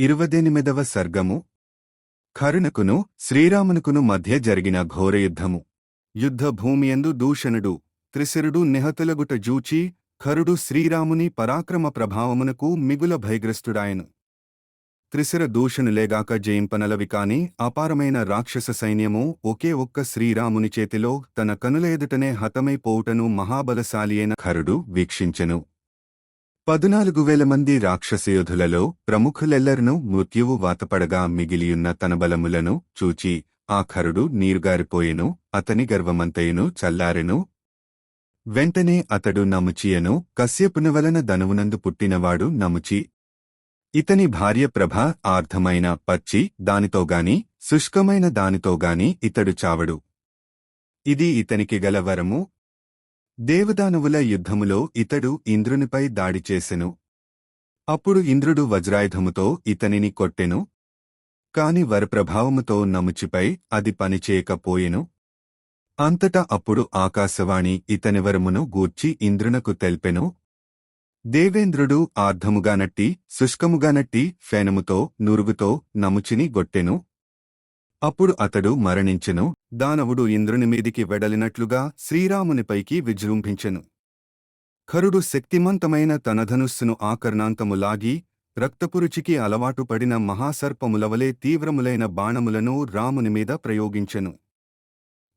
28వ సర్గము ఖరునకును శ్రీరామునకును మధ్య జరిగిన ఘోరయుద్ధము. యుద్ధభూమియందు దూషణుడు త్రిశిరుడు నిహతులగుట జూచి ఖరుడు శ్రీరాముని పరాక్రమ ప్రభావమునకు మిగుల భయగ్రస్తుడాయను. త్రిశిర దూషణులేగాక జయింపనలవి కాని అపారమైన రాక్షస సైన్యము ఒకే ఒక్క శ్రీరాముని చేతిలో తన కనుల ఎదుటనే హతమైపోవుటను మహాబలశాలియైన ఖరుడు వీక్షించెను. 14,000 మంది రాక్షసయోధులలో ప్రముఖులెల్లరనూ మృత్యువు వాతపడగా మిగిలియున్న తన బలములను చూచి ఆ ఖరుడు నీరుగారిపోయెను. అతని గర్వమంతయును చల్లారెను. వెంటనే అతడు నముచియను కశ్యపుని వలన ధనువునందు పుట్టినవాడు నముచి. ఇతని భార్య ప్రభ ఆర్ధమైన పచ్చి దానితోగాని శుష్కమైన దానితోగాని ఇతడు చావడు. ఇది ఇతనికి గల వరము. దేవదానవుల యుద్ధములో ఇతడు ఇంద్రునిపై దాడి చేసెను. అప్పుడు ఇంద్రుడు వజ్రాయుధముతో ఇతనిని కొట్టెను. కాని వరప్రభావముతో నముచిపై అది పనిచేయకపోయెను. అంతటా అప్పుడు ఆకాశవాణి ఇతని వరమును గూర్చి ఇంద్రునకు తెల్పెను. దేవేంద్రుడు ఆర్ధముగానట్టి శుష్కముగానట్టి ఫేనముతో నురుగుతో నముచిని గొట్టెను. అప్పుడు అతడు మరణించెను. దానవుడు ఇంద్రునిమీదికి వెడలినట్లుగా శ్రీరామునిపైకి విజృంభించెను. ఖరుడు శక్తిమంతమైన తన ధనుస్సును ఆకర్ణాంతము లాగి రక్తపురుచికి అలవాటుపడిన మహాసర్పములవలే తీవ్రములైన బాణములను రామునిమీద ప్రయోగించెను.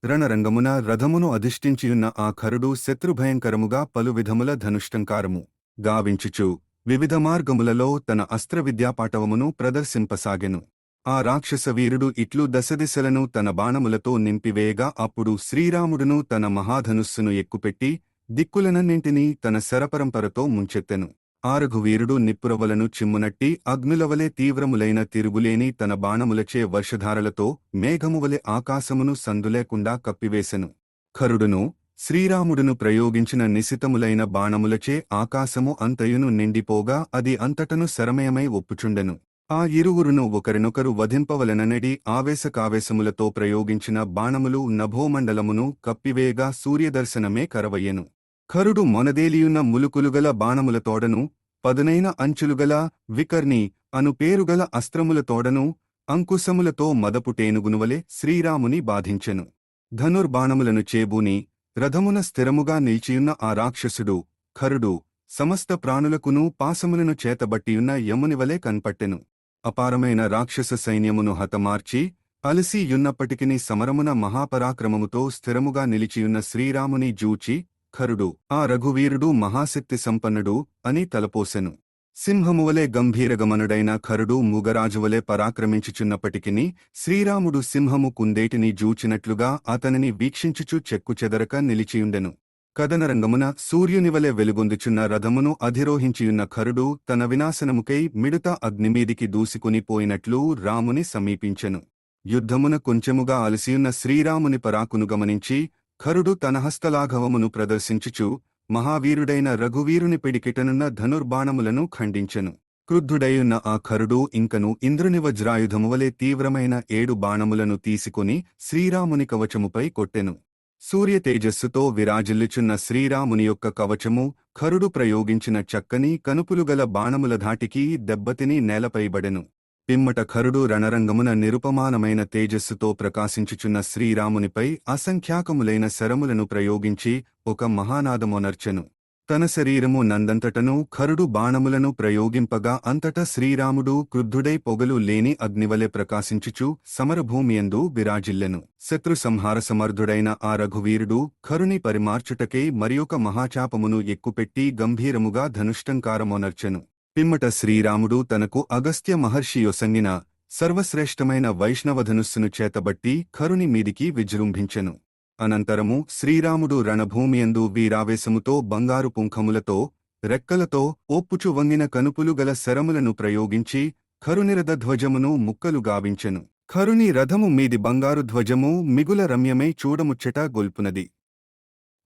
రణరంగమున రథమును అధిష్ఠించియున్న ఆ ఖరుడు శత్రుభయంకరముగా పలు విధముల ధనుష్టంకారము గావించుచు వివిధ మార్గములలో తన అస్త్రవిద్యాపాటవమును ప్రదర్శింపసాగెను. ఆ రాక్షసవీరుడు ఇట్లు దశదిశలను తన బాణములతో నింపివేయగా అప్పుడు శ్రీరాముడును తన మహాధనుస్సును ఎక్కుపెట్టి దిక్కులనన్నింటినీ తన శరపరంపరతో ముంచెత్తెను. ఆరఘువీరుడు నిప్పురవలను చిమ్మునట్టి అగ్నులవలే తీవ్రములైన తిరుగులేని తన బాణములచే వర్షధారలతో మేఘమువలె ఆకాశమును సందులేకుండా కప్పివేసెను. ఖరుడును శ్రీరాముడును ప్రయోగించిన నిశితములైన బాణములచే ఆకాశము అంతయును నిండిపోగా అది అంతటను శరమయమై ఒప్పుచుండెను. ఆ ఇరువురును ఒకరినొకరు వధింపవలననడి ఆవేశకావేశములతో ప్రయోగించిన బాణములు నభోమండలమును కప్పివేయగా సూర్యదర్శనమే కరవయ్యెను. ఖరుడు మొనదేలియున్న ములుకులుగల బాణములతోడను పదునైన అంచులుగల వికర్ణి అను పేరుగల అస్త్రములతోడను అంకుశములతో మదపుటేనుగునువలె శ్రీరాముని బాధించెను. ధనుర్బాణములను చేబూని రథమున స్థిరముగా నిల్చియున్న ఆ రాక్షసుడు ఖరుడు సమస్త ప్రాణులకునూ పాశములను చేతబట్టియున్న యమునివలే కన్పట్టెను. అపారమైన రాక్షస సైన్యమును హతమార్చి అలసి యున్నప్పటికిని సమరమున మహాపరాక్రమముతో స్థిరముగా నిలిచియున్న శ్రీరాముని జూచి ఖరుడు ఆ రఘువీరుడు మహాశక్తి సంపన్నుడు అని తలపోసెను. సింహమువలే గంభీరగమనుడైన ఖరుడు మూగరాజువలే పరాక్రమించుచున్నప్పటికిని శ్రీరాముడు సింహము కుందేటిని జూచినట్లుగా అతనిని వీక్షించుచు చెక్కుచెదరక నిలిచియుండెను. కదనరంగమున సూర్యునివలె వెలుగొందుచున్న రథమును అధిరోహించియున్న ఖరుడు తన వినాశనముకై మిడుత అగ్నిమీదికి దూసుకుని పోయినట్లు రాముని సమీపించెను. యుద్ధమున కొంచెముగా అలసియున్న శ్రీరాముని పరాకును గమనించి ఖరుడు తన హస్తలాఘవమును ప్రదర్శించుచు మహావీరుడైన రఘువీరుని పిడికిటనున్న ధనుర్బాణములను ఖండించెను. క్రుద్ధుడైయున్న ఆ ఖరుడు ఇంకను ఇంద్రుని వజ్రాయుధమువలే తీవ్రమైన 7 బాణములను తీసుకుని శ్రీరాముని కవచముపై కొట్టెను. సూర్యతేజస్సుతో విరాజిల్లుచున్న శ్రీరాముని యొక్క కవచము ఖరుడు ప్రయోగించిన చక్కని కనుపులుగల బాణముల ధాటికి దెబ్బతిని నేలపైబడెను. పిమ్మట ఖరుడు రణరంగమున నిరుపమానమైన తేజస్సుతో ప్రకాశించుచున్న శ్రీరామునిపై అసంఖ్యాకములైన శరములను ప్రయోగించి ఒక మహానాదమొనర్చెను. తన శరీరము నందంతటను ఖరుడు బాణములను ప్రయోగింపగా అంతటా శ్రీరాముడు క్రుద్ధుడై పొగలు లేని అగ్నివలె ప్రకాశించుచు సమరభూమియందు విరాజిల్లెను. శత్రు సంహార సమర్థుడైన ఆ రఘువీరుడు ఖరుని పరిమార్చుటకై మరియొక మహాచాపమును ఎక్కుపెట్టి గంభీరముగా ధనుష్టంకారమొనర్చెను. పిమ్మట శ్రీరాముడు తనకు అగస్త్య మహర్షి యొసంగిన సర్వశ్రేష్టమైన వైష్ణవధనుస్సును చేతబట్టి ఖరుని మీదికి విజృంభించెను. అనంతరము శ్రీరాముడు రణభూమియందు వీరావేశముతో బంగారు పుంఖములతో రెక్కలతో ఒప్పుచు వంగిన కనుపులు గల శరములను ప్రయోగించి ఖరునిరథ ధ్వజమును ముక్కలు గావించెను. ఖరుని రథము మీది బంగారు ధ్వజము మిగుల రమ్యమై చూడముచ్చట గొల్పునది.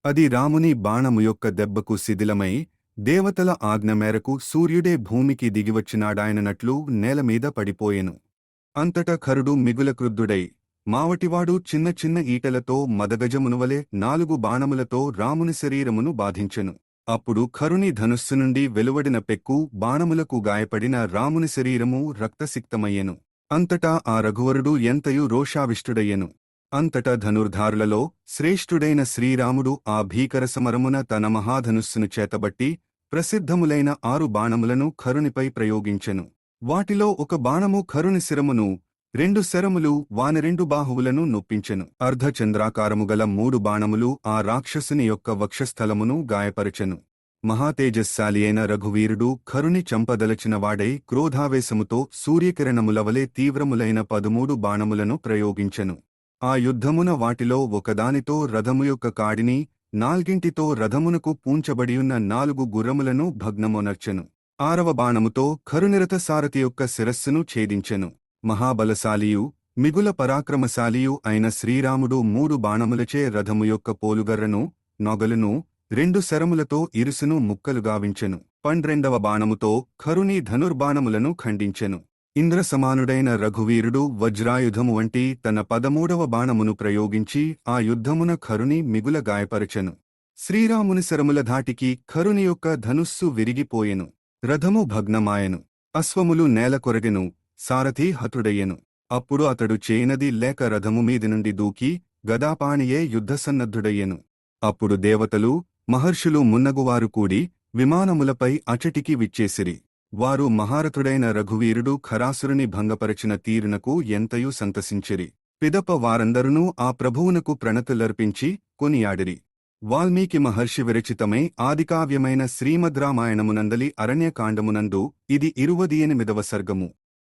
అది రాముని బాణము యొక్క దెబ్బకు శిథిలమై దేవతల ఆజ్ఞ మేరకు సూర్యుడే భూమికి దిగివచ్చినాడాయనట్లు నేలమీద పడిపోయెను. అంతటా ఖరుడు మిగుల క్రుద్ధుడై మావటివాడు చిన్న చిన్న ఈటలతో మదగజమునువలే 4 బాణములతో రాముని శరీరమును బాధించెను. అప్పుడు ఖరుని ధనుస్సు నుండి వెలువడిన పెక్కు బాణములకు గాయపడిన రాముని శరీరము రక్తసిక్తమయ్యెను. అంతటా ఆ రఘువరుడు ఎంతయు రోషావిష్టుడయ్యెను. అంతటా ధనుర్ధారులలో శ్రేష్ఠుడైన శ్రీరాముడు ఆ భీకర సమరమున తన మహాధనుస్సును చేతబట్టి ప్రసిద్ధములైన 6 బాణములను ఖరునిపై ప్రయోగించెను. వాటిలో ఒక బాణము ఖరుని శిరమును, 2 శరములు వాని 2 బాహువులను నొప్పించెను. అర్ధచంద్రాకారము గల 3 బాణములు ఆ రాక్షసుని యొక్క వక్షస్థలమును గాయపరచెను. మహాతేజస్శాలి అయిన రఘువీరుడు ఖరుని చంపదలచినవాడై క్రోధావేశముతో సూర్యకిరణములవలే తీవ్రములైన 13 బాణములను ప్రయోగించెను. ఆ యుద్ధమున వాటిలో ఒకదానితో రథము యొక్క కాడిని, 4తో రథమునకు పూంచబడియున్న 4 గుర్రములను భగ్నమొనర్చెను. 6వ బాణముతో ఖరునిరథ సారథి యొక్క శిరస్సును ఛేదించెను. మహాబలశాలియు మిగుల పరాక్రమశాలియు అయిన శ్రీరాముడు 3 బాణములచే రథము యొక్క పోలుగర్రను, నొగలును, 2 శరములతో ఇరుసును ముక్కలుగావించెను. 12వ బాణముతో ఖరుని ధనుర్బాణములను ఖండించెను. ఇంద్రసమానుడైన రఘువీరుడు వజ్రాయుధము వంటి తన 13వ బాణమును ప్రయోగించి ఆ యుద్ధమున ఖరుని మిగుల గాయపరచెను. శ్రీరాముని శరముల ధాటికి ఖరుని యొక్క ధనుస్సు విరిగిపోయెను. రథము భగ్నమాయెను. అశ్వములు నేలకొరగెను. సారథి హతుడయ్యెను. అప్పుడు అతడు చేయనది లేక రథము మీది నుండి దూకి గదాపాణియే యుద్ధసన్నద్ధుడయ్యెను. అప్పుడు దేవతలు, మహర్షులు మున్నగువారు కూడి విమానములపై అచటికి విచ్చేసిరి. వారు మహారథుడైన రఘువీరుడు ఖరాసురుని భంగపరచిన తీరునకు ఎంతయు సంతసించిరి. పిదప వారందరునూ ఆ ప్రభువునకు ప్రణతులర్పించి కొనియాడిరి. వాల్మీకి మహర్షి విరచితమై ఆదికావ్యమైన శ్రీమద్రామాయణమునందలి అరణ్యకాండమునందు ఇది 28వ సర్గము.